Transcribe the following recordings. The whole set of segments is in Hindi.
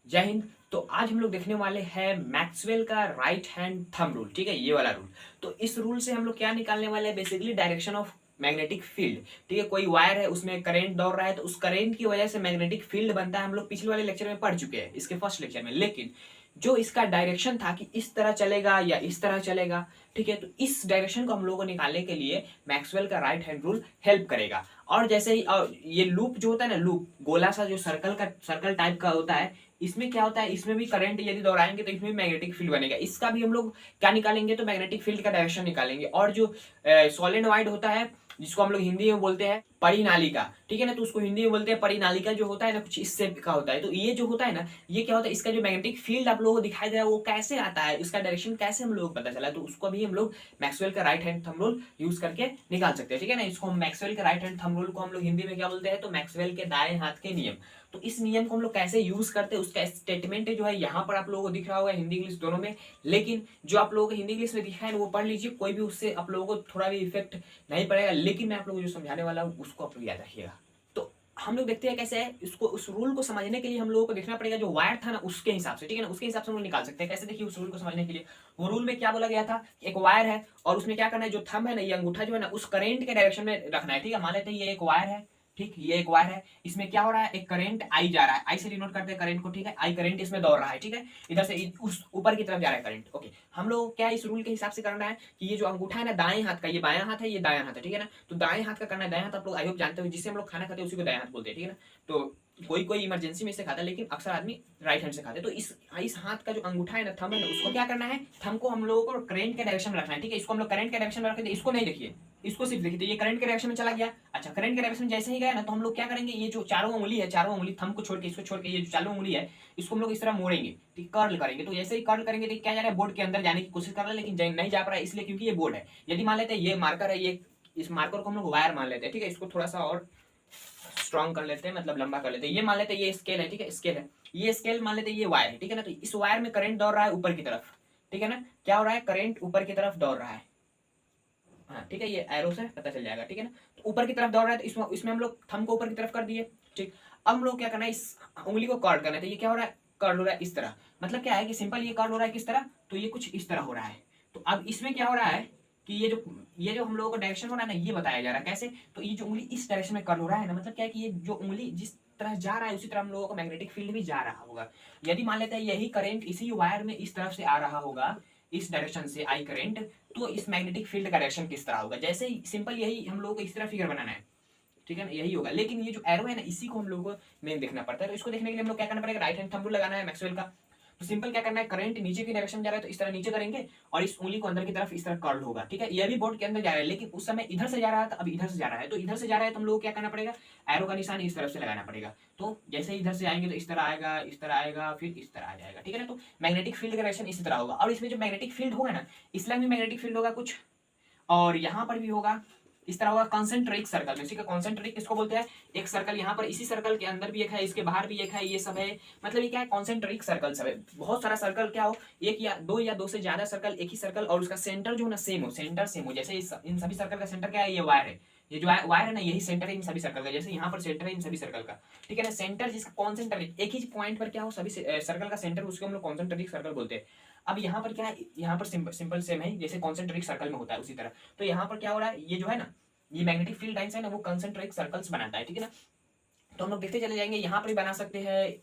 जय हिंद। तो आज हम लोग देखने वाले हैं मैक्सवेल का राइट हैंड थंब रूल। ठीक है, ये वाला रूल। तो इस रूल से हम लोग क्या निकालने वाले हैं, basically direction of magnetic field. ठीक है, कोई वायर है, उसमें करंट दौड़ रहा है, तो उस करंट की वजह से मैग्नेटिक फील्ड बनता है। हम लोग पिछले वाले लेक्चर में पढ़ चुके हैं, इसके फर्स्ट लेक्चर में। लेकिन जो इसका डायरेक्शन था कि इस तरह चलेगा या इस तरह चलेगा, ठीक है, तो इस डायरेक्शन को हम लोगों को निकालने के लिए मैक्सवेल का राइट हैंड रूल हेल्प करेगा। और जैसे ही ये लूप जो होता है ना, लूप गोला सा जो सर्कल टाइप का होता है, इसमें क्या होता है, इसमें भी करंट यदि दौड़ाएंगे तो इसमें भी मैग्नेटिक फील्ड बनेगा। इसका भी हम लोग क्या निकालेंगे, तो मैग्नेटिक फील्ड का डायरेक्शन निकालेंगे। और जो सॉलिनॉइड होता है, जिसको हम लोग हिंदी में बोलते हैं परिनालिका, ठीक है ना, तो उसको हिंदी में बोलते हैं परिनालिका, जो होता है ना कुछ इस शेप का होता है। तो ये जो होता है ना, ये क्या होता है, इसका जो मैग्नेटिक फील्ड आप लोगों को दिखाई दे रहा है वो कैसे आता है, इसका डायरेक्शन कैसे हम लोग को पता चला, तो उसको भी हम लोग मैक्सवेल का right hand thumb rule use करके निकाल सकते हैं। ठीक है ना, इसको हम मैक्सवेल के राइट हैंड थंब रूल को हम लोग हिंदी में क्या बोलते हैं, तो मैक्सवेल के दाएं हाथ के नियम। तो इस नियम को हम लोग कैसे यूज करते हैं, उसका स्टेटमेंट जो है यहाँ पर आप लोगों को दिख रहा होगा हिंदी इंग्लिश दोनों में। लेकिन जो आप लोगों को हिंदी इंग्लिश में दिखा है वो पढ़ लीजिए, कोई भी उससे आप लोगों को थोड़ा भी इफेक्ट नहीं पड़ेगा। लेकिन मैं आप लोगों को जो समझाने वाला हूँ उसको आप लोग याद रखिएगा। तो हम लोग देखते हैं कैसे है इसको, उस रूल को समझने के लिए हम लोगों को देखना पड़ेगा जो वायर था ना उसके हिसाब से। ठीक है ना, उसके हिसाब से हम लोग निकाल सकते हैं। कैसे, देखिए, उस रूल को समझने के लिए वो रूल में क्या बोला गया था, एक वायर है और उसमें क्या करना है, जो थंब है ना, ये अंगूठा जो है ना, उस करेंट के डायरेक्शन में रखना है। ठीक है, मान लेते हैं ये एक वायर है। ठीक, ये एक वायर है, इसमें क्या हो रहा है, एक करंट आई जा रहा है, आई से डिनोट करते हैं करंट को। ठीक है, आई करंट इसमें दौड़ रहा है। ठीक है, इधर से उस ऊपर की तरफ जा रहा है करंट। ओके, हम लोग क्या इस रूल के हिसाब से करना है कि ये जो अंगूठा है ना दाएं हाथ का, ये बायां हाथ है, ये दायां हाथ है। ठीक है ना, तो दाएं हाथ का करना है। दाएं हाथ आप लोग आई होप जानते हो, जिससे हम लोग खाना खाते हैं उसी को दाएं हाथ बोलते हैं। ठीक है ना, तो कोई कोई इमरजेंसी में से खाता है, लेकिन अक्सर आदमी राइट हैंड से खाते हैं। तो इस हाथ का जो अंगूठा है ना, थंब है ना, उसको क्या करना है, थंब को हम लोगों को करंट के डायरेक्शन में रखना है। ठीक है, इसको हम लोग करंट के डायरेक्शन में रखेंगे, इसको नहीं देखिए, इसको सिर्फ देखिए। तो ये करंट के डायरेक्शन में चला गया। अच्छा, करंट के डायरेक्शन में जैसे ही गया ना, तो हम लोग क्या करेंगे, ये जो चारों उंगली है, चारों उंगली थंब को छोड़ के, इसको छोड़ के, ये जो चारों उंगली है, इसको हम लोग इस तरह मोड़ेंगे। ठीक, कर्ल करेंगे। तो जैसे ही कर्ल करेंगे तो क्या जा रहा है, बोर्ड के अंदर जाने की कोशिश कर रहा है, लेकिन नहीं जा पा रहा है, इसलिए क्योंकि ये बोर्ड है। यदि मान लेते हैं ये मार्कर है, ये इस मार्कर को हम लोग वायर मान लेते हैं। ठीक है, इसको थोड़ा सा और स्ट्रॉन्ग कर लेते हैं, मतलब लंबा कर लेते हैं। ये मान लेते हैं ये स्केल है। ठीक है, स्केल है, ये स्केल मान लेते हैं ये वायर है। ठीक है ना, तो इस वायर में करंट दौड़ रहा है ऊपर की तरफ। ठीक है ना, क्या हो रहा है, करंट ऊपर की तरफ दौड़ रहा है। हाँ ठीक है, ये एरो से पता चल जाएगा। ठीक है ना, तो ऊपर की तरफ दौड़ रहा है, तो इसमें इसमें हम लोग थंब को ऊपर की तरफ कर दिए। ठीक, अब हम लोग क्या करना है, इस उंगली को कर्ल करना है। तो ये क्या हो रहा है, कर्ल हो रहा है इस तरह। मतलब क्या है कि सिंपल ये कर्ल हो रहा है किस तरह, तो ये कुछ इस तरह हो रहा है। तो अब इसमें क्या हो रहा है कि ये जो हम लोगों को डायरेक्शन हो रहा है ना, ये बताया जा रहा है कैसे। तो ये जो उंगली इस डायरेक्शन में कर्ल हो रहा है ना, मतलब क्या है कि ये जो उंगली जिस तरह जा रहा है उसी तरह हम लोगों को मैग्नेटिक फील्ड भी जा रहा होगा। यदि मान लेते हैं यही करंट इसी वायर में इस तरफ से आ रहा होगा, इस डायरेक्शन से आई करंट, तो इस मैग्नेटिक फील्ड का डायरेक्शन किस तरह होगा। जैसे ही सिंपल यही हम लोगों को इस तरह फिगर बनाना है। ठीक है ना, यही होगा। लेकिन ये जो एरो है ना, इसी को हम लोगों को मेन देखना पड़ता है। तो इसको देखने के लिए हम लोग क्या करना पड़ेगा, राइट हैंड थंब रूल लगाना है मैक्सवेल का। तो सिंपल क्या करना है, करंट नीचे की डायरेक्शन में जा रहा है तो इस तरह नीचे करेंगे, और इस उंगली को अंदर की तरफ इस तरह कर्ल होगा। ठीक है, ये भी बोर्ड के अंदर जा रहा है, लेकिन उस समय इधर से जा रहा था, अब इधर से जा रहा है। तो इधर से जा रहा है तो हम लोग क्या करना पड़ेगा, एरो का निशान इस तरफ से लगाना पड़ेगा। तो जैसे ही इधर से आएंगे तो इस तरह आएगा, इस तरह आएगा, फिर इस तरह आ जाएगा। ठीक है ना, तो मैग्नेटिक फील्ड का डायरेक्शन इसी तरह होगा। और इसमें जो मैग्नेटिक फील्ड होगा ना, इसलिए भी मैग्नेटिक फील्ड होगा कुछ, और यहाँ पर भी होगा इस तरह होगा। कॉन्सेंट्रिक सर्कल में, ठीक है, कॉन्सेंट्रिक किसको बोलते हैं, एक सर्कल यहाँ पर, इसी सर्कल के अंदर भी एक है, इसके बाहर भी एक है, ये सब है। मतलब ये क्या है, कॉन्सेंट्रिक सर्कल सब है। बहुत सारा सर्कल क्या हो, एक या दो से ज्यादा सर्कल एक ही सर्कल, और उसका सेंटर जो है ना सेम हो, सेंटर सेम हो। जैसे इन सभी सर्कल का सेंटर क्या है, ये वायर है। ये जो वायर है ना, यही सेंटर है इन सभी सर्कल का। जैसे यहाँ पर सेंटर है इन सभी सर्कल का। ठीक है ना, सेंटर जिसका कॉन्सेंट्रिक, एक ही पॉइंट पर क्या हो सभी सर्कल का सेंटर, उसको हम लोग कॉन्सेंट्रिक सर्कल बोलते हैं। अब यहाँ पर क्या है, यहाँ पर सिंपल सेम है, जैसे कॉन्सेंट्रिक सर्कल में होता है उसी तरह। तो यहाँ पर क्या हो रहा है, ये जो है ना, ये मैग्नेटिक फील्ड लाइंस है ना, वो कंसेंट्रिक सर्कल्स बनाता है। ठीक है ना, तो हम लोग देखते चले जाएंगे, यहाँ पर भी बना सकते हैं,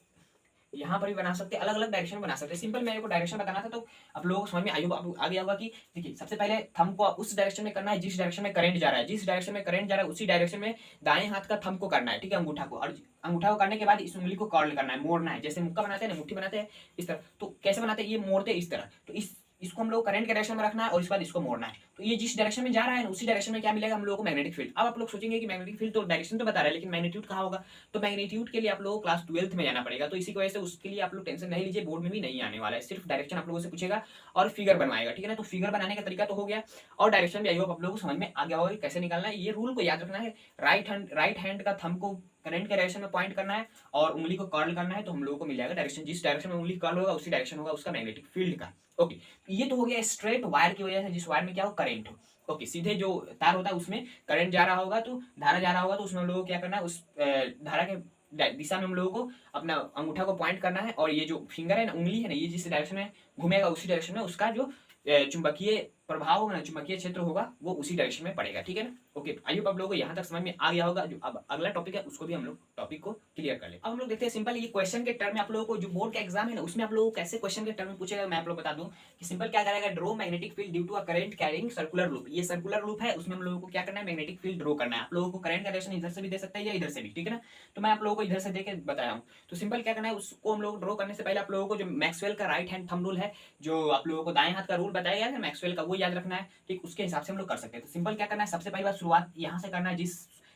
यहाँ पर भी बना सकते हैं, अलग अलग डायरेक्शन में बना सकते हैं। सिंपल मेरे को डायरेक्शन बताना था, तो आप लोगों को समझ में आ गया होगा कि देखिए, सबसे पहले थंब को उस डायरेक्शन में करना है जिस डायरेक्शन में करंट जा रहा है। जिस डायरेक्शन में करंट जा रहा है उसी डायरेक्शन में दाएं हाथ का थंब को करना है। ठीक है, अंगूठा को, और अंगूठा को करने के बाद इस उंगली को कर्ल करना है, मोड़ना है। जैसे मुक्का बनाते हैं ना, मुट्ठी बनाते हैं इस तरह, तो कैसे बनाते हैं, ये मोड़ते हैं इस तरह। तो इसको हम लोग करंट के डायरेक्शन में रखना है, और इसके बाद इसको मोड़ना है। तो ये जिस डायरेक्शन में जा रहा है उसी डायरेक्शन में क्या मिलेगा हम लोगों को, मैग्नेटिक फील्ड। अब आप लोग सोचेंगे कि मैग्नेटिक फील्ड तो डायरेक्शन तो बता रहा है, लेकिन मैग्नीट्यूड कहाँ होगा। तो मैग्नीट्यूड के लिए आप लोगों को क्लास 12th में जाना पड़ेगा। तो इसी की वजह से उसके लिए आप लोग टेंशन नहीं लीजिए, बोर्ड में भी नहीं आने वाला है, सिर्फ डायरेक्शन आप लोगों से पूछेगा और फिगर बनवाएगा। ठीक है ना, तो फिगर बनाने का तरीका तो हो गया, और डायरेक्शन भी आई होप आप लोगों को समझ में आ गया होगा कि कैसे निकालना है। ये रूल को याद रखना है, राइट हैंड का थंब को करंट के डायरेक्शन में पॉइंट करना है, और उंगली को कर्ल करना है, तो हम लोगों को मिल जाएगा डायरेक्शन। जिस डायरेक्शन में उंगली कर्ल होगा उसी डायरेक्शन होगा उसका मैग्नेटिक फील्ड का। ओके, ये तो हो गया स्ट्रेट वायर की वजह से, जिस वायर में क्या हो, करंट हो। ओके, सीधे जो तार होता है उसमें करंट जा रहा होगा, तो धारा जा रहा होगा, तो उसमें हम लोगों को क्या करना है, उस धारा के दिशा में हम लोगों को अपना अंगूठा को पॉइंट करना है, और ये जो फिंगर है ना, उंगली है ना, ये जिस डायरेक्शन में घूमेगा उसी डायरेक्शन में उसका जो चुंबकीय प्रभाव होगा ना, चुंबकीय क्षेत्र होगा, वो उसी डायरेक्शन में पड़ेगा। ठीक है ना। ओके, आई होप आप लोगों को यहाँ तक समझ में आ गया होगा। जो अब अगला टॉपिक है उसको भी हम लोग टॉपिक को क्लियर कर ले। अब हम लोग देखते हैं सिंपल ये क्वेश्चन के टर्म में आप लोगों को जो बोर्ड का एग्जाम है ना उसमें आप लोगों को कैसे क्वेश्चन के टर्म में पूछेगा, मैं आप लोग बता दूं कि सिंपल क्या करेगा, draw magnetic field due to a current carrying circular loop. ये सर्कुलर लूप है, उसमें हम लोगों को क्या करना है, मैग्नेटिक फील्ड ड्रो करना है। आप लोगों को करंट का डायरेक्शन इधर से भी दे सकता है या इधर से भी, ठीक है ना। तो मैं आप लोगों को इधर से देके बताया हूँ। तो सिंपल क्या करना है, उसको हम लोग ड्रॉ करने से पहले आप लोगों को जो मैक्सवेल का राइट हैंड थंब रूल है, जो आप लोगों को दाएं हाथ का रूल बताया गया है मैक्सवेल का, वो याद रखना है। ठीक, उसके हिसाब से हम लोग कर सकते हैं। तो सिंपल क्या करना है, सबसे पहली बार शुरुआत यहाँ से करना है,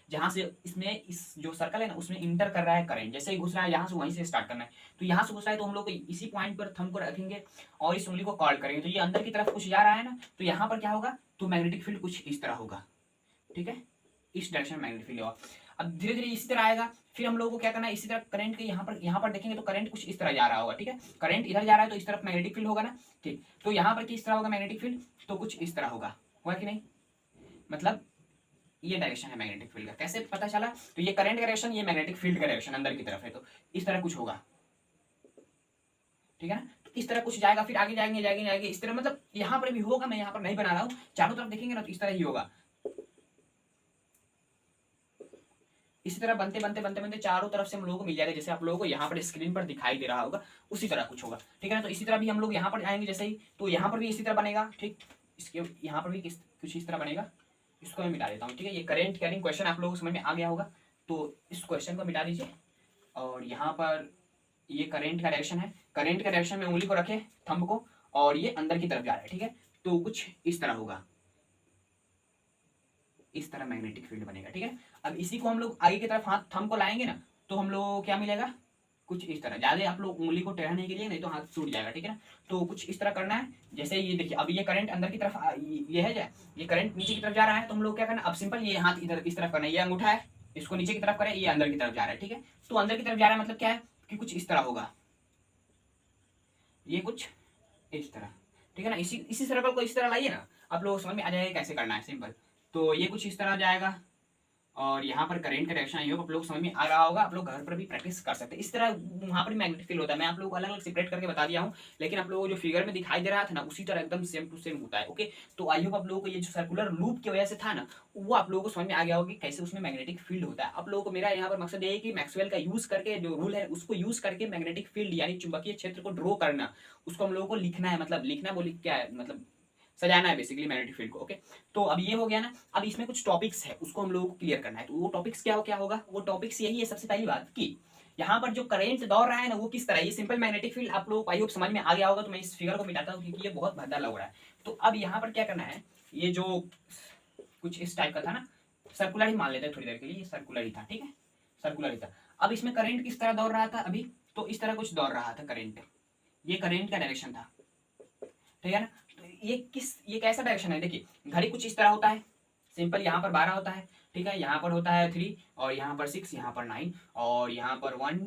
जहां से इसमें इस जो सर्कल है ना उसमें इंटर कर रहा है करंट, जैसे ही घुस रहा है यहाँ से वहीं से स्टार्ट करना है। तो यहाँ से घुस रहा है तो हम लोग इसी पॉइंट पर थंब को रखेंगे और इस उंगली को कॉल करेंगे, तो ये अंदर की तरफ कुछ जा रहा है ना, तो यहाँ पर क्या होगा, तो मैग्नेटिक फील्ड कुछ इस तरह होगा। ठीक है, इस डायरेक्शन में मैग्नेटिक फील्ड होगा। अब धीरे धीरे इसी तरह आएगा, फिर हम लोगों को क्या करना है, इसी तरह करंट के यहाँ पर देखेंगे तो करंट कुछ इस तरह जा रहा होगा। ठीक है, करंट इधर जा रहा है तो इस तरफ मैग्नेटिक फील्ड होगा ना। ठीक, तो यहाँ पर किस तरह होगा मैग्नेटिक फील्ड, तो कुछ इस तरह होगा कि नहीं, मतलब ये डायरेक्शन है मैग्नेटिक फील्ड का। कैसे पता चला, तो ये करंट का डायरेक्शन, ये मैग्नेटिक फील्ड का डायरेक्शन अंदर की तरफ है, तो इस तरह कुछ होगा। ठीक है ना, तो इस तरह कुछ जाएगा, फिर आगे जाएंगे इस तरह, मतलब यहाँ पर भी होगा, मैं यहाँ पर नहीं बना रहा हूँ, चारों तरफ देखेंगे ना तो इस तरह ही होगा। इसी तरह बनते चारों तरफ से हम लोगों को मिल जाएगा, जैसे आप लोगों को यहाँ पर स्क्रीन पर दिखाई दे रहा होगा उसी तरह कुछ होगा। ठीक है ना, तो इसी तरह भी हम लोग यहाँ पर आएंगे जैसे ही, तो यहाँ पर भी इसी तरह बनेगा। ठीक, इसके यहाँ पर भी कुछ इस तरह बनेगा। इसको मैं मिटा देता हूँ। ठीक है, ये करंट कैरिंग क्वेश्चन आप लोगों को समझ में आ गया होगा, तो इस क्वेश्चन को मिटा दीजिए। और यहाँ पर ये करंट का डायरेक्शन है, करंट का डायरेक्शन में उंगली को रखे थंब को, और ये अंदर की तरफ जा रहा है। ठीक है, तो कुछ इस तरह होगा, इस तरह मैग्नेटिक फील्ड बनेगा। ठीक है, अब इसी को हम लोग आगे की तरफ हाथ थंब को लाएंगे ना, तो हम लोग क्या मिलेगा, कुछ इस तरह। ज्यादा आप लोग उंगली को टेढ़ा नहीं कीजिए, नहीं तो हाथ टूट जाएगा। ठीक है ना, तो कुछ इस तरह करना है। जैसे ये देखिए, अब ये करंट अंदर की तरफ ये है, ये करंट नीचे की तरफ जा रहा है, तो हम लोग क्या करना, अब सिंपल ये हाथ इधर इस तरफ करना है, ये अंगूठा है, इसको नीचे की तरफ करें, ये अंदर की तरफ जा रहा है। ठीक है, तो अंदर की तरफ जा रहा है मतलब क्या है कि कुछ इस तरह होगा, ये कुछ इस तरह। ठीक है ना, इसी सर्कल को इस तरह लाइए ना, आप लोग समझ में आ जाएगा कैसे करना है, सिंपल। तो ये कुछ इस तरह जाएगा, और यहाँ पर करंट का डायरेक्शन आई होगा, आप लोग समझ में आ रहा होगा। आप लोग घर पर भी प्रैक्टिस कर सकते हैं इस तरह। वहाँ पर भी मैग्नेटिक फील्ड होता है, मैं आप लोगों को अलग अलग सेपरेट करके बता दिया हूँ, लेकिन आप लोगों को जो फिगर में दिखाई दे रहा था ना उसी तरह एकदम सेम टू सेम होता है। ओके, तो आई होप आप लोगों को ये जो सर्कुलर लूप की वजह से था ना, वो आप लोगों को समझ में आ गया होगा कि कैसे उसमें मैग्नेटिक फील्ड होता है। आप लोगों को मेरा यहाँ पर मकसद ये है कि मैक्सवेल का यूज करके जो रूल है उसको यूज करके मैग्नेटिक फील्ड यानी चुंबकीय क्षेत्र को ड्रॉ करना, उसको हम लोगों को लिखना है, मतलब लिखना बोली क्या है, मतलब सजाना है बेसिकली मैग्नेटिक फील्ड को। ओके, तो अब ये हो गया ना, अब इसमें कुछ टॉपिक्स है उसको हम लोगों को क्लियर करना है। तो वो टॉपिक्स क्या होगा, वो टॉपिक्स यही है। सबसे पहली बात कि यहाँ पर जो करंट दौड़ रहा है ना वो किस तरह, ये सिंपल मैग्नेटिक फील्ड आप लोगों को आई होप समझ में आ गया होगा। तो मैं इस फिगर को मिटाता हूँ क्योंकि ये बहुत भद्दा लग रहा है। तो अब यहाँ पर क्या करना है, ये जो कुछ इस टाइप का था ना, सर्कुलर ही मान लेते हैं थोड़ी देर के लिए, सर्कुलर ही था। ठीक है, सर्कुलर ही था। अब इसमें करंट किस तरह दौड़ रहा था अभी, तो इस तरह कुछ दौड़ रहा था करंट, ये करंट का डायरेक्शन था। ठीक है ना, तो ये कैसा डायरेक्शन है, देखिए घड़ी कुछ इस तरह होता है, सिंपल यहाँ पर 12 होता है। ठीक है, यहाँ पर होता है 3, और यहाँ पर 6, यहाँ पर 9, और यहाँ पर 1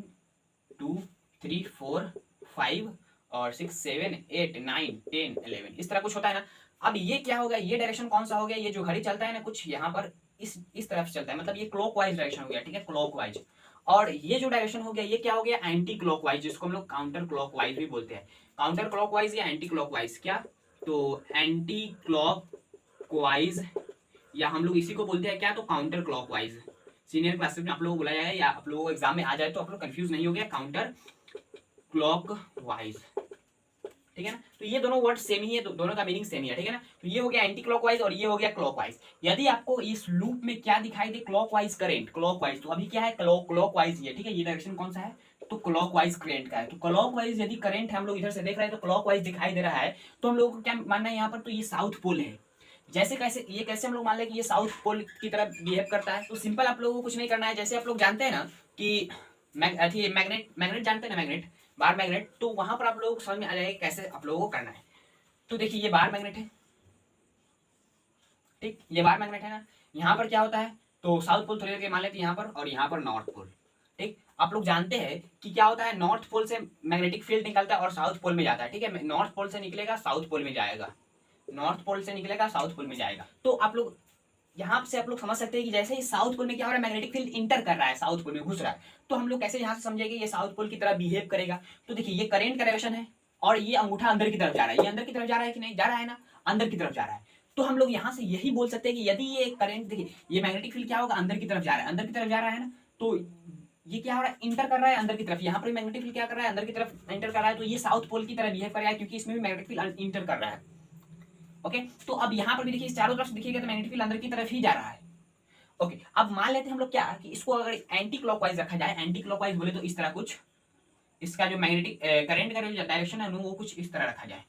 2 3 4 5 और 6 7 8 9 10 11 इस तरह कुछ होता है ना। अब ये क्या हो गया, ये डायरेक्शन कौन सा हो गया, ये जो घड़ी चलता है ना कुछ यहाँ पर इस तरफ से चलता है, मतलब ये क्लॉकवाइज डायरेक्शन हो गया। ठीक है, क्लॉकवाइज। और ये जो डायरेक्शन हो गया ये क्या हो गया, एंटी क्लॉकवाइज, जिसको हम लोग काउंटर क्लॉकवाइज भी बोलते हैं। काउंटर क्लॉकवाइज या एंटी क्लॉकवाइज, क्या, तो एंटी क्लॉकवाइज, या हम लोग इसी को बोलते हैं क्या, तो काउंटर क्लॉकवाइज। सीनियर क्लासेस में आप लोगों को बुलाया जाए, या आप लोगों को एग्जाम में आ जाए तो आप लोग कंफ्यूज नहीं हो गया, काउंटर क्लॉकवाइज। ठीक है ना, तो ये दोनों वर्ड सेम ही है, दोनों का मीनिंग सेम ही है। ठीक है ना, तो ये हो गया एंटी क्लॉकवाइज और ये हो गया क्लॉकवाइज। यदि आपको इस लूप में क्या दिखाई दे, क्लॉकवाइज करंट, क्लॉकवाइज, तो अभी क्या है, क्लॉकवाइज ये। ठीक है, ये डायरेक्शन कौन सा है, तो क्लॉकवाइज करंट का है। तो क्लॉकवाइज यदि करंट है, हम लोग इधर से देख रहे हैं तो क्लॉकवाइज दिखाई दे रहा है, तो हम लोग को क्या मानना है यहाँ पर, तो ये साउथ पोल है। जैसे कैसे ये कैसे हम लोग मान लें कि ये साउथ पोल की तरह बिहेव करता है, तो सिंपल आप लोगों को कुछ नहीं करना है। जैसे आप लोग जानते हैं ना कि मैग्नेट जानते हैं ना, मैग्नेट, बार मैग्नेट, तो वहां पर आप लोगों को समझ में आ जाएगा कैसे आप लोगों को करना है। तो देखिए ये बार मैग्नेट है, ठीक, ये बार मैग्नेट है ना, यहाँ पर क्या होता है, तो साउथ पोल थोड़ी देर के मान लेते हैं यहाँ पर, और यहाँ पर नॉर्थ पोल। ठीक, आप लोग जानते हैं कि क्या होता है, नॉर्थ पोल से मैग्नेटिक फील्ड निकलता है और साउथ पोल में जाता है। ठीक है, नॉर्थ पोल से निकलेगा साउथ पोल में जाएगा, नॉर्थ पोल से निकलेगा साउथ पोल में जाएगा। तो आप लोग यहाँ से आप लोग समझ सकते हैं कि जैसे ही साउथ पोल में क्या हो रहा है, मैग्नेटिक फील्ड इंटर कर रहा है, साउथ पोल में घुस रहा है, तो हम लोग कैसे यहाँ से समझेंगे ये साउथ पोल की तरह बिहेव करेगा। तो देखिए ये करंट का डायरेक्शन है और ये अंगूठा अंदर की तरफ जा रहा है, ये अंदर की तरफ जा रहा है कि नहीं, जा रहा है ना, अंदर की तरफ जा रहा है। तो हम लोग यहाँ से यही बोल सकते हैं कि यदि ये करंट, देखिए ये मैग्नेटिक फील्ड क्या होगा, अंदर की तरफ जा रहा है, अंदर की तरफ जा रहा है ना, तो ये क्या हो रहा है, इंटर कर रहा है अंदर की तरफ। यहाँ पर मैग्नेटिक फील्ड क्या कर रहा है, अंदर की तरफ इंटर कर रहा है, तो ये साउथ पोल की तरह बिहेव कर रहा है क्योंकि इसमें भी मैग्नेटिक फील्ड इंटर कर रहा है। ओके, तो अब यहाँ पर भी देखिए चारों तरफ से देखिएगा तो मैग्नेटिक फील्ड अंदर की तरफ ही जा रहा है। ओके, अब मान लेते हैं हम लोग क्या कि इसको अगर एंटी क्लॉकवाइज रखा जाए, एंटी क्लॉकवाइज बोले तो इस तरह कुछ, इसका जो मैग्नेटिक करंट का जो डायरेक्शन है वो कुछ इस तरह रखा जाए,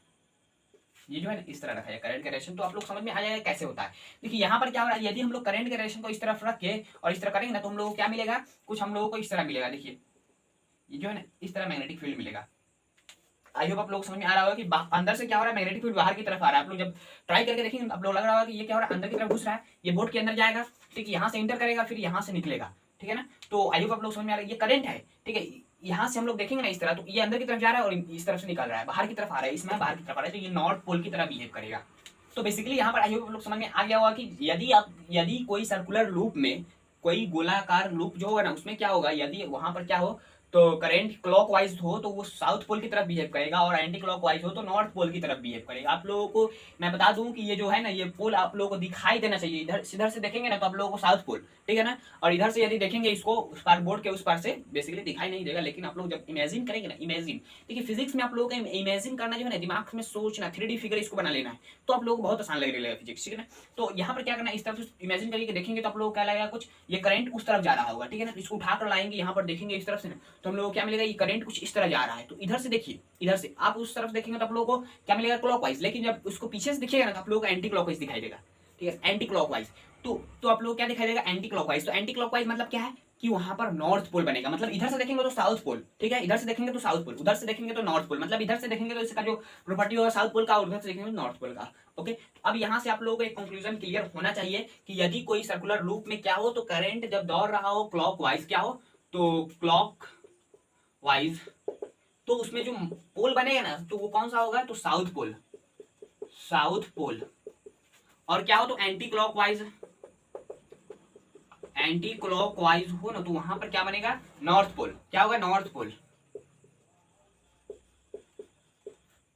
ये जो है ना इस तरह रखा जाए करंट का डायरेक्शन, तो आप लोग समझ में आ जाएगा कैसे होता है। देखिए यहाँ पर क्या हो रहा है, यदि हम लोग करंट के डायरेक्शन को इस तरफ रख के और इस तरह करेंगे ना, तो हम लोग को क्या मिलेगा, कुछ हम लोगों को इस तरह मिलेगा। देखिए ये जो है ना इस तरह मैग्नेटिक फील्ड मिलेगा। आई होप आप लोग समझ में आ रहा होगा कि अंदर से क्या हो रहा है, मैग्नेटिक फील्ड बाहर की तरफ आ रहा है। आप लोग जब ट्राई करके देखेंगे आप लोग लग रहा होगा कि ये क्या हो रहा है, अंदर की तरफ घुस रहा है, ये बोर्ड के अंदर जाएगा, ठीक है, यहाँ से इंटर करेगा, फिर यहाँ से निकलेगा, ठीक है ना। तो आई होप आप लोग समझ में आ रहा है, ये करंट है, ठीक है, यहाँ से हम लोग देखेंगे ना इस तरह, तो ये अंदर की तरफ जा रहा है और इस तरफ से निकल रहा है, बाहर की तरफ आ रहा है, इसमें बाहर की तरफ आ रहा है, तो ये नॉर्थ पोल की तरह बिहेव करेगा। तो बेसिकली यहाँ पर आई होप आप लोग समझ में आ गया होगा कि यदि कोई सर्कुलर लूप में, कोई गोलाकार लूप जो होगा ना, उसमें क्या होगा, यदि वहां पर क्या हो, तो करंट क्लॉकवाइज हो तो वो साउथ पोल की तरफ बिहेव करेगा, और एंटी क्लॉकवाइज हो तो नॉर्थ पोल की तरफ बिहेव करेगा। आप लोगों को मैं बता दूं कि ये जो है ना, ये पोल आप लोगों को दिखाई देना चाहिए, इधर से देखेंगे ना तो आप लोगों को साउथ पोल, ठीक है ना, और इधर से यदि देखेंगे इसको उस पार, बोर्ड के उस पार से बेसिकली दिखाई नहीं देगा, लेकिन आप लोग जब इमेजिन करेंगे ना, इमेजिन, देखिए फिजिक्स में आप लोगों को इमेजिन करना जो है ना, दिमाग में सोचना, 3D फिगर इसको बना लेना है, तो आप लोगों को बहुत आसान लगेगा फिजिक्स, ठीक है ना। तो यहाँ पर क्या करना है, इस तरफ से इमेजिन करके देखेंगे तो आप लोगों को क्या लगेगा, कुछ ये करंट उस तरफ जा रहा होगा, ठीक है ना, इसको उठाकर लाएंगे यहाँ पर देखेंगे इस तरफ से ना, तो हम लोगों को क्या मिलेगा, ये करंट कुछ इस तरह जा रहा है। तो इधर से देखिए, इधर से आप उस तरफ देखेंगे तो आप लोगों को क्या मिलेगा, क्लॉकवाइज, लेकिन जब उसको पीछे से दिखेगा ना तो आप लोगों को एंटी क्लॉकवाइज दिखाई देगा, ठीक है, एंटी क्लॉकवाइज। तो आप लोग क्या दिखाई देगा, एंटी क्लॉकवाइज। तो एंटी क्लॉकवाइज मतलब क्या है कि वहां पर नॉर्थ पोल बनेगा, मतलब इधर से देखेंगे तो साउथ पोल, ठीक है, इधर से देखेंगे तो साउथ पोल, उधर से देखेंगे तो नॉर्थ पोल, मतलब इधर से देखेंगे तो इसका जो प्रॉपर्टी होगा साउथ पोल का, और उधर से देखेंगे तो नॉर्थ पोल का। ओके, अब यहाँ से आप लोगों को एक कंक्लूजन क्लियर होना चाहिए कि यदि कोई सर्कुलर लूप में क्या हो, तो करंट जब दौड़ रहा हो क्लॉकवाइज क्या हो, तो क्लॉक वाइज, तो उसमें जो पोल बनेगा ना, तो वो कौन सा होगा, तो साउथ पोल, साउथ पोल। और क्या हो, तो एंटी क्लॉकवाइज, एंटी क्लॉकवाइज हो ना, तो वहां पर क्या बनेगा, नॉर्थ पोल, क्या होगा, नॉर्थ पोल।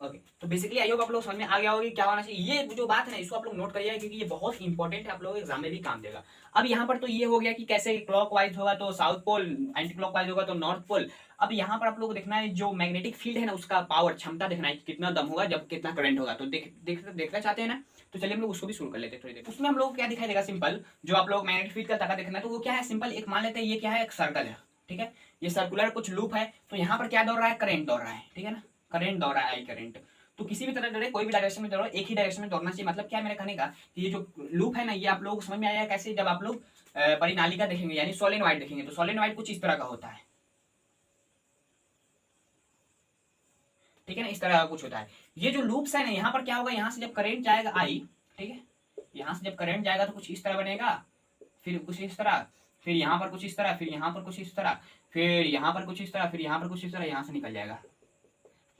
ओके, तो बेसिकली आई होप आप लोग समझ में आ गया होगा कि क्या होना चाहिए। ये जो बात है ना, इसको आप लोग नोट करिए क्योंकि ये बहुत इंपॉर्टेंट है, आप लोगों के एग्जाम में भी काम देगा। अब यहाँ पर तो ये हो गया कि कैसे क्लॉकवाइज होगा तो साउथ पोल, एंटी क्लॉकवाइज होगा तो नॉर्थ पोल। अब यहाँ पर आप लोग को देखना है जो मैग्नेटिक फील्ड है ना, उसका पावर, क्षमता देखना है कि कितना दम होगा जब कितना करंट होगा। तो देखना चाहते हैं ना, तो चलिए हम लोग उसको भी शुरू कर लेते हैं थोड़ी देर। उसमें हम लोग क्या दिखाई देगा, सिंपल, जो आप लोग मैग्नेटिक फील्ड का ताकत देखना है तो वो क्या है, सिंपल एक मान लेते हैं, ये क्या है, एक सर्कल है, ठीक है, ये सर्कुलर कुछ लूप है, तो यहाँ पर क्या दौड़ रहा है, करंट दौड़ रहा है, ठीक है ना, करंट दौड़ रहा है, आई करंट। तो किसी भी तरह दौड़े, कोई भी डायरेक्शन में दौड़ो, एक ही डायरेक्शन में दौड़ना चाहिए। मतलब क्या मेरे कहने का कि ये जो लूप है ना, ये आप लोगों को समझ में आया कैसे, जब आप लोग परिनालिका देखेंगे यानी सोलेनॉइड देखेंगे, तो सोलेनॉइड कुछ इस तरह का होता है, ठीक है ना, इस तरह का कुछ होता है। ये जो लूप्स है ना, यहाँ पर क्या होगा, यहाँ से जब करंट जाएगा आई, ठीक है, यहाँ से जब करंट जाएगा तो कुछ इस तरह बनेगा, फिर कुछ इस तरह, फिर यहाँ पर कुछ इस तरह, फिर यहाँ पर कुछ इस तरह, फिर यहाँ पर कुछ इस तरह, फिर यहाँ पर कुछ इस तरह, यहाँ से निकल जाएगा,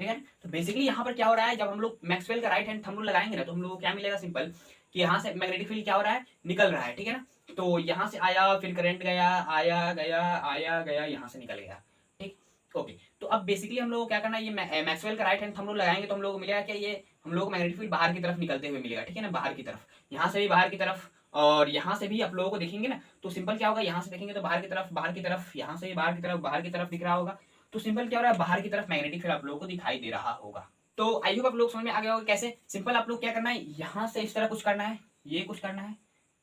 ठीक है। तो बेसिकली यहाँ पर क्या हो रहा है, जब हम लोग मैक्सवेल का राइट हैंड थंब रूल लगाएंगे ना, तो हम लोग को क्या मिलेगा, सिंपल, कि यहाँ से मैग्नेटिक फील्ड क्या हो रहा है, निकल रहा है, ठीक है ना। तो यहाँ से आया, फिर करंट गया, आया गया, आया गया, यहाँ से निकल गया, ठीक। ओके, तो अब बेसिकली हम लोग को क्या करना है, ये मैक्सवेल का राइट हैंड थंब रूल लगाएंगे तो हम लोग को मिलेगा क्या, ये हम लोग को मैग्नेटिक फील्ड बाहर की तरफ निकलते हुए मिलेगा, ठीक है ना, बाहर की तरफ, यहाँ से भी बाहर की तरफ, और यहाँ से भी आप लोगों को देखेंगे ना, तो सिंपल क्या होगा, यहाँ से देखेंगे तो बाहर की तरफ, बाहर की तरफ, यहाँ से भी बाहर की तरफ, बाहर की तरफ दिख रहा होगा। तो सिंपल क्या हो रहा है, बाहर की तरफ मैग्नेटिक फील्ड आप लोगों को दिखाई दे रहा होगा। तो आई होप आप लोग समझ में आ गया होगा कैसे। सिंपल आप लोग क्या करना है, यहाँ से इस तरह कुछ करना है, ये कुछ करना है,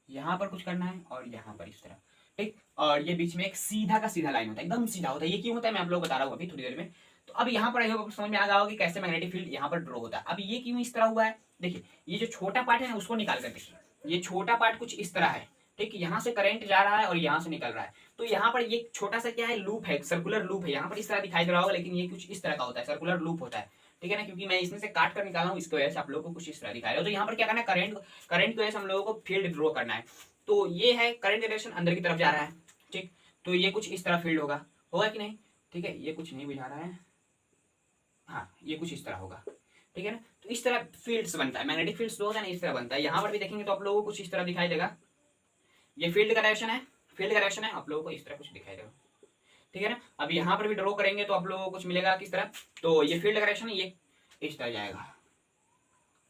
यहाँ पर कुछ करना है, और यहाँ पर इस तरह, ठीक। और ये बीच में एक सीधा का सीधा लाइन होता है, एकदम सीधा होता है। ये क्यों होता है मैं आप लोग बता रहा हूँ अभी थोड़ी देर में। तो अब यहाँ पर आई होप समझ में आ गया होगा कि कैसे मैग्नेटिक फील्ड यहाँ पर ड्रॉ होता है। अब ये क्यों इस तरह हुआ है, देखिए ये जो छोटा पार्ट है ना उसको निकाल कर देखिए, ये छोटा पार्ट कुछ इस तरह है, ठीक। यहाँ से करंट जा रहा है और यहाँ से निकल रहा है, तो यहाँ पर ये छोटा सा क्या है, लूप है, सर्कुलर लूप है, यहाँ पर इस तरह दिखाई दे रहा होगा, लेकिन ये कुछ इस तरह का होता है, सर्कुलर लूप होता है, ठीक है ना, क्योंकि मैं इसमें से काट कर निकाला हूँ, इसकी वजह से आप लोगों को कुछ इस तरह दिखाई रहा है। तो यहाँ पर क्या करना है, करंट की वजह से हम लोगों को फील्ड ड्रॉ करना है। तो ये है करंट डायरेक्शन अंदर की तरफ जा रहा है, ठीक। तो ये कुछ इस तरह फील्ड होगा, होगा कि नहीं, ठीक है, ये कुछ नहीं बुझा रहा है, हाँ ये कुछ इस तरह होगा, ठीक है ना। तो इस तरह फील्ड्स बनता है, मैग्नेटिक फील्ड्स जो होता है ना इस तरह बनता है। यहाँ पर भी देखेंगे तो आप लोगों को कुछ इस तरह दिखाई देगा, ये फील्ड का डायरेक्शन है, फील्ड का डायरेक्शन है, आप लोगों को इस तरह कुछ दिखाई देगा, ठीक है ना। अब यहाँ पर भी ड्रॉ करेंगे तो आप लोगों को कुछ मिलेगा किस तरह, तो ये फील्ड का डायरेक्शन है, ये इस तरह जाएगा,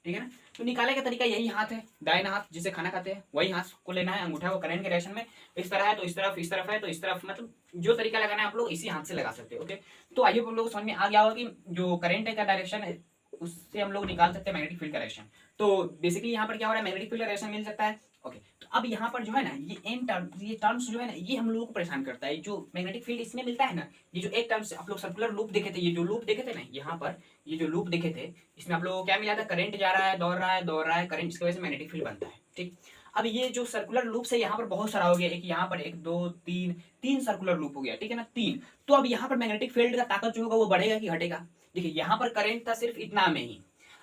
ठीक है ना। तो निकाले का तरीका यही हाथ है, दाहिना हाथ जिसे खाना खाते हैं वही हाथ को लेना है, अंगूठा को करंट के डायरेक्शन में इस तरह है तो इस तरफ है तो इस तरफ, मतलब जो तरीका लगाना है आप लोग इसी हाथ से लगा सकते हैं। ओके, तो आइए हम लोग समझ में आ गया होगा कि जो करंट का डायरेक्शन है उससे हम लोग निकाल सकते हैं मैग्नेटिक फील्ड का डायरेक्शन। तो बेसिकली यहाँ पर क्या हो रहा है, मैग्नेटिक फील्ड का डायरेक्शन मिल सकता है। ओके, तो अब यहाँ पर जो है ना ये टर्म्स जो है ना ये हम लोगों को परेशान करता है। जो मैग्नेटिक फील्ड इसमें मिलता है ना, ये जो एक टर्म्स आप लोग सर्कुलर लूप देखे थे, ये जो लूप देखे थे ना यहाँ पर, ये जो लूप देखे थे इसमें आप लोगों को क्या मिला था, करंट जा रहा है, दौड़ रहा है करंट, इसकी वजह से मैग्नेटिक फील्ड बनता है। ठीक, अब ये जो सर्कुलर लूप से यहाँ पर बहुत सारा हो गया, एक यहाँ पर, एक दो तीन सर्कुलर लूप हो गया, ठीक है ना, तीन। तो अब यहाँ पर मैग्नेटिक फील्ड का ताकत जो होगा वो बढ़ेगा कि घटेगा। देखिए यहाँ पर करंट था सिर्फ इतना में ही,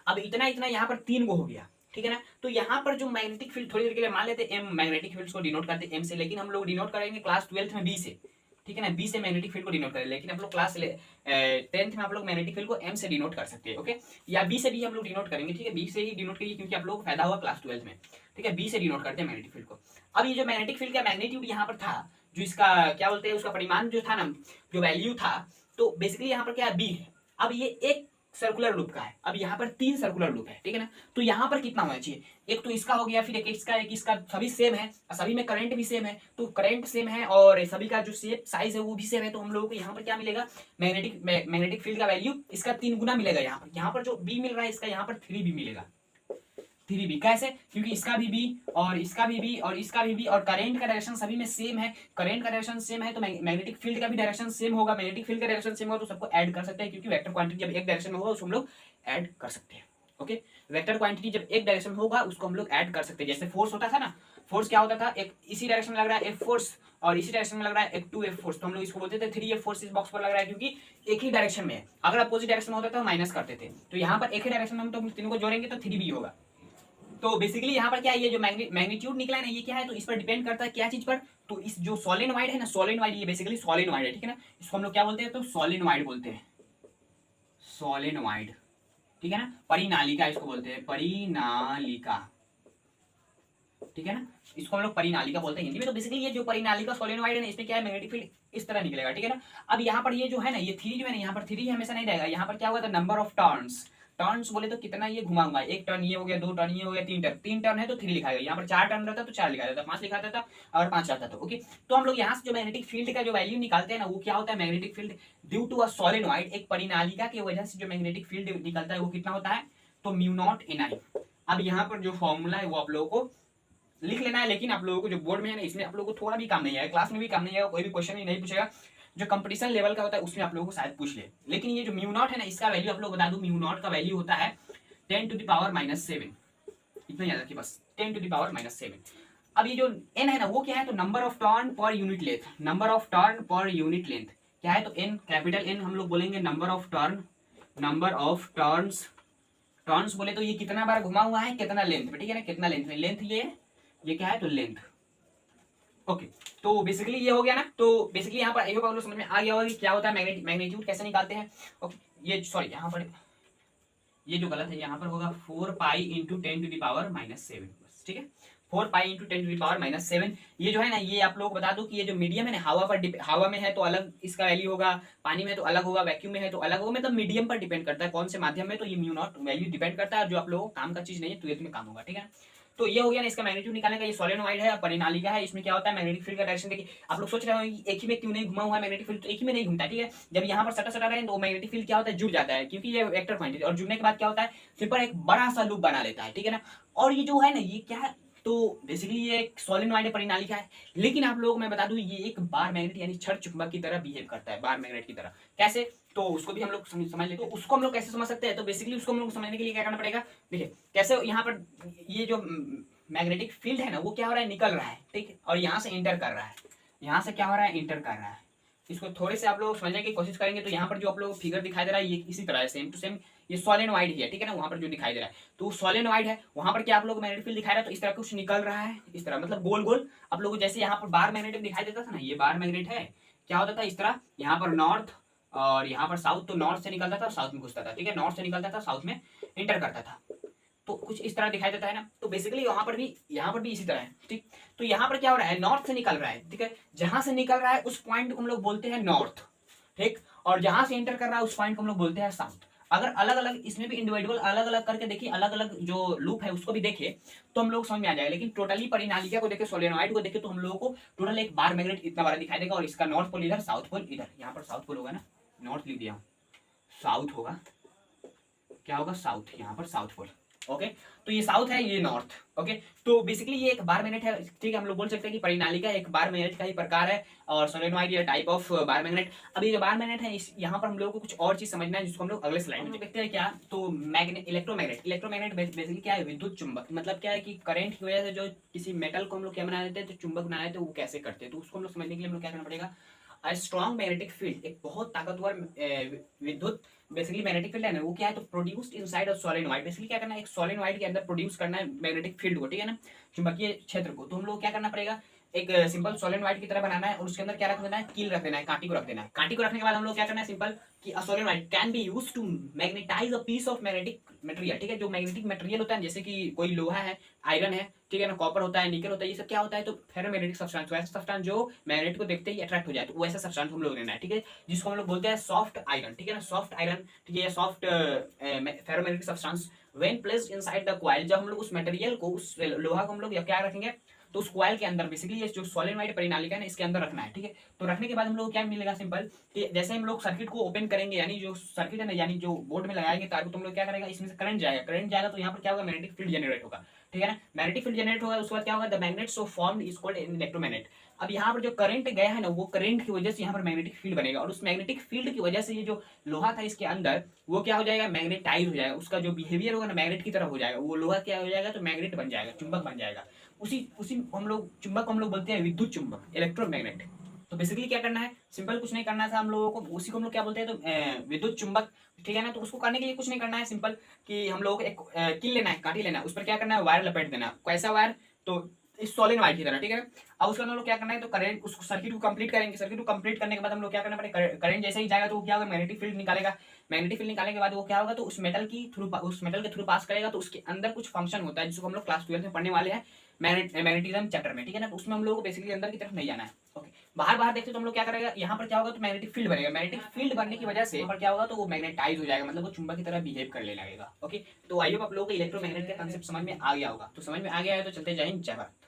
अब इतना इतना यहाँ पर तीन को हो गया, ठीक है ना। तो यहाँ पर जो मैग्नेटिक फील्ड थोड़ी देर के लिए मान लेते हैं एम, मैग्नेटिक फील्ड को डिनोट करते हैं एम से, लेकिन हम लोग डिनोट करेंगे क्लास 12th में बी से, ठीक है ना, बी से मैग्नेटिक फील्ड को डिनोट करें, लेकिन हम लोग क्लास 10th में आप लोग मैग्नेटिक फील्ड को एम से डिनोट कर सकते हैं। ओके, या बी से भी हम लोग डिनोट करेंगे, ठीक है, बी से ही डिनोट करिए क्योंकि आप लोग को फायदा हुआ क्लास 12th में, ठीक है, बी से डिनोट करते हैं मैग्नेटिक फील्ड को। अब ये जो मैग्नेटिक फील्ड का मैग्नीट्यूड यहाँ पर था, जो इसका क्या बोलते हैं उसका परिमाण जो था ना, जो वैल्यू था, तो बेसिकली यहाँ पर क्या है, बी है। अब ये एक सर्कुलर लूप का है, अब यहाँ पर तीन सर्कुलर लूप है, ठीक है ना। तो यहाँ पर कितना होना चाहिए, एक तो इसका हो गया, फिर एक इसका, सभी सेम है, सभी में करंट भी सेम है, तो करंट सेम है और सभी का जो शेप साइज है वो भी सेम है, तो हम लोगों को यहाँ पर क्या मिलेगा, मैग्नेटिक फील्ड का वैल्यू इसका 3 गुना मिलेगा। यहाँ पर जो बी मिल रहा है इसका यहाँ पर 3 भी मिलेगा, 3 बी। कैसे, क्योंकि इसका भी बी और इसका भी बी और इसका भी बी, और करंट का डायरेक्शन सभी में सेम है, करंट का डायरेक्शन सेम है तो मैग्नेटिक फील्ड का भी डायरेक्शन सेम होगा, मैग्नेटिक फील्ड का डायरेक्शन सेम होगा तो सबको ऐड कर सकते हैं, क्योंकि वेक्टर क्वांटिटी जब एक डायरेक्शन में होगा उसको हम लोग ऐड कर सकते हैं। ओके, वेक्टर क्वांटिटी जब एक डायरेक्शन में होगा उसको हम लोग ऐड कर सकते हैं। जैसे फोर्स होता था ना, फोर्स क्या होता था, एक इसी डायरेक्शन में लग रहा है एफ फोर्स और इसी डायरेक्शन में लग रहा है एक 2F फोर्स, तो हम लोग इसको बोलते थे 3F फोर्स इस बॉक्स पर लग रहा है, क्योंकि एक ही डायरेक्शन में है। अगर अपोजिट डायरेक्शन में होता तो माइनस करते थे, तो यहाँ पर एक ही डायरेक्शन में हम तो तीनों को जोड़ेंगे तो 3B होगा। तो बेसिकली यहाँ पर क्या है, ये जो मैग्नीट्यूड निकला है ना ये क्या है, तो इस पर डिपेंड करता है क्या चीज पर, तो इस जो सोलेनोइड है ना, सोलेनोइड, ये बेसिकली सोलेनोइड है, ठीक है ना, इसको हम लोग क्या बोलते हैं, तो सोलेनोइड बोलते हैं, सोलेनोइड, ठीक है ना, परिनालिका इसको बोलते हैं, परिनालिका, ठीक है ना, इसको हम लोग परिनालिका बोलते हैं हिंदी में। तो बेसिकली ये जो परिनालिका सोलेनोइड है ना, इसमें क्या है, मैग्नेटिक फील्ड इस तरह निकलेगा, ठीक है ना। अब यहाँ पर ये जो है ना, ये 3 जो है ना, यहाँ पर 3 हमेशा नहीं रहेगा, यहाँ पर क्या होगा, तो नंबर ऑफ टर्न्स, टर्न्स बोले तो कितना ये घुमाऊंगा, एक टर्न ये हो गया, 2 टर्न ये हो गया, 3 टर्न है तो 3 लिखा गया, यहाँ पर 4 टर्न रहता तो 4 लिखा जाता, 5 लिखा जाता और 5 रहता तो। ओके, तो हम लोग यहाँ से जो मैग्नेटिक फील्ड का जो वैल्यू निकालते हैं ना, वो क्या होता है, magnetic field due to a solenoid, एक परिनालिका की वजह से जो मैग्नेटिक फील्ड निकलता है वो कितना होता है, तो μ0 Ni। अब यहाँ पर जो फॉर्मूला है वो आप लोगों को लिख लेना है, लेकिन आप लोगों को जो बोर्ड में है ना इसमें आप लोगों को थोड़ा भी काम नहीं आएगा, क्लास में भी काम नहीं आएगा, कोई भी क्वेश्चन नहीं पूछेगा, जो कंपटीशन लेवल का होता है उसमें आप लोगों को शायद पूछ ले। लेकिन ये जो μ0 है ना, इसका वैल्यू आप लोग बता दूं, μ0 का वैल्यू होता है 10⁻⁷, इतना याद रखिए बस, 10⁻⁷। अब ये जो n है ना वो क्या है, तो number of turn per unit length, number of turn per unit length क्या है, तो n, कैपिटल N हम लोग बोलेंगे number of turn, number of turns, turns बोले तो ये कितना बार घुमा हुआ है, कितना लेंथ में, ठीक है ना, कितना लेंथ में, लेंथ ये क्या है, तो लेंथ। ओके, तो बेसिकली ये हो गया ना, तो बेसिकली यहाँ पर आई होप आप लोग समझ में आ गया होगा कि क्या होता है मैग्नीट्यूड कैसे निकालते हैं। ओके, ये सॉरी यहाँ पर ये जो गलत है, यहाँ पर होगा 4π × 10⁻⁷, बस, ठीक है, 4π × 10⁻⁷। ये जो है ना, ये आप लोग बता दो कि ये जो मीडियम है ना, हवा में है तो अलग इसका वैल्यू होगा, पानी में तो अलग होगा, वैक्यूम में है तो अलग होगा, मतलब मीडियम पर डिपेंड करता है कौन से माध्यम में, तो ये μ0 वैल्यू डिपेंड करता है, जो आप लोगों को काम का चीज नहीं है, 12th में काम होगा, ठीक है। तो ये हो गया ना इसका मैग्नीट्यूड निकालने का। ये सोलेनोइड है, परिनालिका है, इसमें क्या होता है, मैग्नेटिक फील्ड का डायरेक्शन देखिए, आप लोग सोच रहे हो कि एक ही में क्यों नहीं घुमा हुआ है मैग्नेटिक फील्ड, तो एक ही में नहीं घूमता, ठीक है, जब यहाँ पर सटा रहे तो मैग्नेटिक फील्ड क्या होता है, जुड़ जाता है, क्योंकि ये वेक्टर क्वांटिटी, और जुड़ने के बाद क्या होता है, फिर पर एक बड़ा सा लूप बना लेता है, ठीक है ना। और ये जो है ना, ये क्या है, तो बेसिकली ये एक सोलेनोइड परिनालिका है, लेकिन आप लोगों को मैं बता दूं ये एक बार मैग्नेट यानी छड़ चुंबक की तरह बिहेव करता है, बार मैग्नेट की तरह। कैसे, तो उसको भी हम लोग समझ लेते, तो उसको हम लोग कैसे समझ सकते हैं, तो बेसिकली उसको हम लोग समझने के लिए क्या करना पड़ेगा, देखिए कैसे यहाँ पर ये जो मैग्नेटिक फील्ड है ना वो क्या हो रहा है, निकल रहा है, ठीक है, और यहाँ से इंटर कर रहा है, यहाँ से क्या हो रहा है, इंटर कर रहा है। इसको थोड़े से आप लोग समझने की कोशिश करेंगे तो यहाँ पर जो आप लोग फिगर दिखाई दे रहा है ये इसी तरह है, सेम टू सेम ये सोलेनोइड ही है, ठीक है ना, वहां पर जो दिखाई दे रहा है तो सोलेनोइड है, वहां पर क्या आप लोग मैग्नेटिक फील्ड दिखाई रहा है, तो इस तरह कुछ निकल रहा है, इस तरह मतलब गोल गोल। आप लोग जैसे यहाँ पर बार मैग्नेट दिखाई देता था ना, ये बार मैग्नेट है, क्या होता था इस तरह, यहाँ पर नॉर्थ और यहाँ पर साउथ, तो नॉर्थ से निकलता था साउथ में घुसता था, ठीक है, नॉर्थ से निकलता था साउथ में इंटर करता था। तो कुछ इस तरह दिखाई देता है ना। तो बेसिकली यहाँ पर भी इसी तरह है, ठीक। तो यहाँ पर क्या हो रहा है, नॉर्थ से निकल रहा है, ठीक है। जहां से निकल रहा है उस पॉइंट को हम लोग बोलते हैं नॉर्थ, ठीक। और जहां से एंटर कर रहा है उस पॉइंट को हम लोग बोलते हैं साउथ। अगर अलग अलग इसमें भी इंडिविजुअल अलग अलग करके देखिए, अलग अलग जो लूप है उसको भी देखे तो हम लोग समझ में आ जाएगा। लेकिन टोटली परिनालिका को देखे, सोलेनोइड को देखे, तो हम लोगों को टोटल एक बार मैग्नेट इतना बड़ा दिखाई देगा। और इसका नॉर्थ पोल इधर, साउथ पोल इधर। यहाँ पर साउथ पोल होगा ना, नॉर्थ लिख दिया, साउथ होगा, क्या होगा, साउथ, यहाँ पर साउथ पोल। ओके, तो ये साउथ है, ये नॉर्थ। ओके, तो बेसिकली ये एक बार मैग्नेट है, ठीक है। हम लोग बोल सकते हैं कि परिनालिका एक बार मैग्नेट का ही प्रकार है, और सोलेनोइड ये टाइप ऑफ बार मैग्नेट। अब ये जो बार मैग्नेट है, यहाँ पर हम लोगों को कुछ और चीज समझना है, जिसको हम लोग अगले स्लाइड में देखते हैं। क्या, तो मैग्नेट, इलेक्ट्रोमैग्नेट बेसिकली क्या है, विद्युत चुंबक। मतलब क्या है कि करंट की वजह से जो किसी मेटल को हम लोग क्या बना देते हैं, तो चुंबक बना देते हैं, वो कैसे करते हैं, तो उसको हम लोग समझने के लिए हम लोग क्या करना पड़ेगा। स्ट्रॉन्ग मैग्नेटिक फील्ड, एक बहुत ताकतवर विद्युत बेसिकली मैग्नेटिक फील्ड है ना, वो क्या है, तो produced inside of solenoid. Basically क्या करना है, एक सोलेनोइड के अंदर प्रोड्यूस करना है मैग्नेटिक फील्ड को, ठीक है ना, चुंबकीय क्षेत्र को। तो हम लोग क्या करना पड़ेगा, एक सिंपल सोलेनोइड की तरह बनाना है, और उसके अंदर क्या रख देना है, कील रख देना है, कांटी को रख देना है। कांटी को रखने के बाद हम लोग क्या करना है, सिंपल कि a solenoid can be used to magnetize a piece of magnetic material, ठीक है। जो मैग्नेटिक मटेरियल होता है, जैसे कि कोई लोहा है, आयरन है, ठीक है ना, कॉपर होता है, निकल होता है, ये सब क्या होता है, तो फेरोमैग्नेटिक सब्सटेंस, वैसा सब्सटेंस जो मैग्नेट को देखते ही अट्रैक्ट हो जाए, तो वैसा सब्सटेंस हम लोग लेना है, ठीक है, जिसको हम लोग बोलते हैं सॉफ्ट आयरन, ठीक है ना, सॉफ्ट आयरन, ठीक है, soft ferromagnetic substance when placed inside the coil. जब हम लोग उस मटेरियल को, उस लोहा को हम लोग क्या रखेंगे, तो उस कॉइल के अंदर, बेसिकली ये जो सोलेनोइड परिनालिका है ना, इसके अंदर रखना है, ठीक है। तो रखने के बाद हम लोग क्या मिलेगा, सिंपल कि जैसे हम लोग सर्किट को ओपन करेंगे, यानी जो सर्किट है ना, यानी जो बोर्ड में लगाएंगे तार को, तो हम लोग क्या करेगा, इसमें से करंट जाएगा, करंट जाएगा तो यहाँ पर क्या होगा, मैग्नेटिक फील्ड जनरेट होगा, ठीक है ना। मैग्नेटिक फील्ड जनरेट होगा, उसके बाद क्या होगा, the magnet so formed is called electromagnet. अब यहाँ पर जो करंट गया है ना, वो करंट की वजह से यहाँ पर मैग्नेटिक फील्ड बनेगा, और उस मैग्नेटिक फील्ड की वजह से ये जो लोहा था इसके अंदर, वो क्या हो जाएगा, मैग्नेटाइज हो जाएगा। उसका जो बिहेवियर होगा ना, मैग्नेट की तरह हो जाएगा। वो लोहा क्या हो जाएगा, तो मैग्नेट बन जाएगा, चुंबक बन जाएगा। उसी उसी हम लोग चुंबक को हम लोग बोलते हैं विद्युत चुंबक, इलेक्ट्रोमैग्नेट। तो बेसिकली क्या करना है, सिंपल कुछ नहीं करना था हम लोगों को, उसी को हम लोग क्या बोलते हैं, तो विद्युत चुंबक, ठीक है ना। तो उसको करने के लिए कुछ नहीं करना है, सिंपल कि हम लोग एक कील लेना है, कांटी लेना है, उस पर क्या करना है, वायर लपेट देना है। कैसा वायर, तो इस सोलेनोइड की तरह, ठीक है। अब उसके बाद हम लोग क्या करना है, तो करंट, उस सर्किट को कंप्लीट करेंगे। सर्किट को कंप्लीट करने के बाद हम लोग क्या करना पड़ेगा, करंट जैसे ही जाएगा तो वो क्या होगा, मैग्नेटिक फील्ड निकालेगा। मैग्नेटिक फील्ड निकालने के बाद वो क्या होगा, तो उस मेटल के थ्रू पास करेगा। तो उसके अंदर कुछ फंक्शन होता है, जिसको हम लोग क्लास 12 में पढ़ने वाले हैं, मैग्नेटिज्म चैप्टर में, ठीक है ना। तो उसमें हम लोगों को बेसिकली अंदर की तरफ नहीं जाना है। ओके, बाहर बाहर देखते तो हम लोग क्या करेगा, यहाँ पर क्या होगा, तो मैग्नेटिक फील्ड बनेगा। मैग्नेटिक फील्ड बनने की वजह से यहाँ पर क्या होगा, तो वो मैग्नेटाइज हो जाएगा, मतलब वो चुंबक की तरह बिहेव करने लगेगा। ओके, तो आई होप आप लोगों को इलेक्ट्रोमैग्नेट का कांसेप्ट समझ में आ गया होगा। तो समझ में आ गया है तो चलते, जय हिंद, जय भारत।